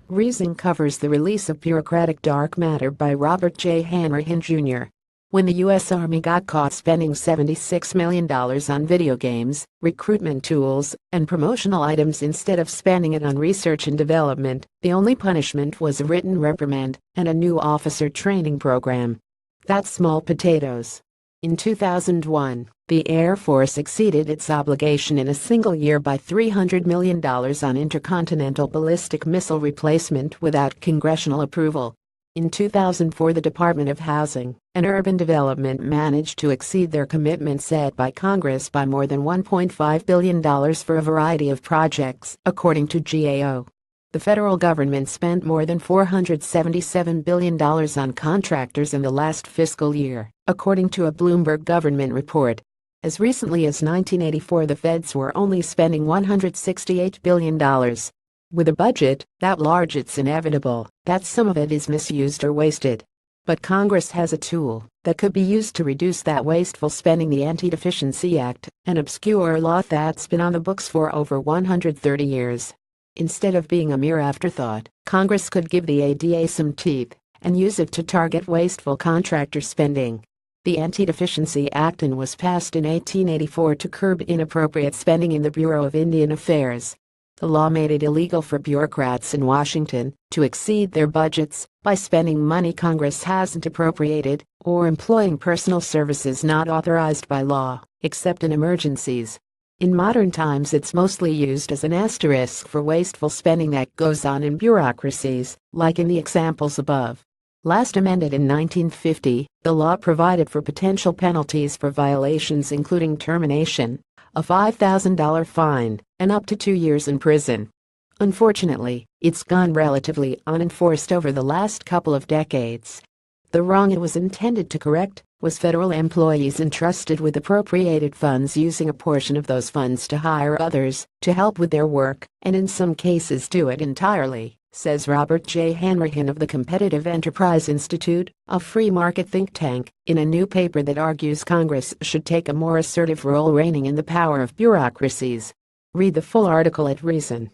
Reason covers the release of Bureaucratic Dark Matter by Robert J. Hanrahan Jr. When the U.S. Army got caught spending $76 million on video games, recruitment tools, and promotional items instead of spending it on research and development, the only punishment was a written reprimand and a new officer training program. That's small potatoes. In 2001, the Air Force exceeded its obligation in a single year by $300 million on intercontinental ballistic missile replacement without congressional approval. In 2004, the Department of Housing and Urban Development managed to exceed their commitment set by Congress by more than $1.5 billion for a variety of projects, according to GAO. The federal government spent more than $477 billion on contractors in the last fiscal year, according to a Bloomberg government report. As recently as 1984, the feds were only spending $168 billion. With a budget that large, it's inevitable that some of it is misused or wasted. But Congress has a tool that could be used to reduce that wasteful spending: the Anti-Deficiency Act, an obscure law that's been on the books for over 130 years. Instead of being a mere afterthought, Congress could give the ADA some teeth and use it to target wasteful contractor spending. The Anti-Deficiency Act was passed in 1884 to curb inappropriate spending in the Bureau of Indian Affairs. The law made it illegal for bureaucrats in Washington to exceed their budgets by spending money Congress hasn't appropriated or employing personal services not authorized by law, except in emergencies. In modern times, it's mostly used as an asterisk for wasteful spending that goes on in bureaucracies, like in the examples above. Last amended in 1950, the law provided for potential penalties for violations including termination, a $5,000 fine, and up to 2 years in prison. Unfortunately, it's gone relatively unenforced over the last couple of decades. The wrong it was intended to correct was federal employees entrusted with appropriated funds using a portion of those funds to hire others to help with their work, and in some cases do it entirely, says Robert J. Hanrahan of the Competitive Enterprise Institute, a free market think tank, in a new paper that argues Congress should take a more assertive role reining in the power of bureaucracies. Read the full article at Reason.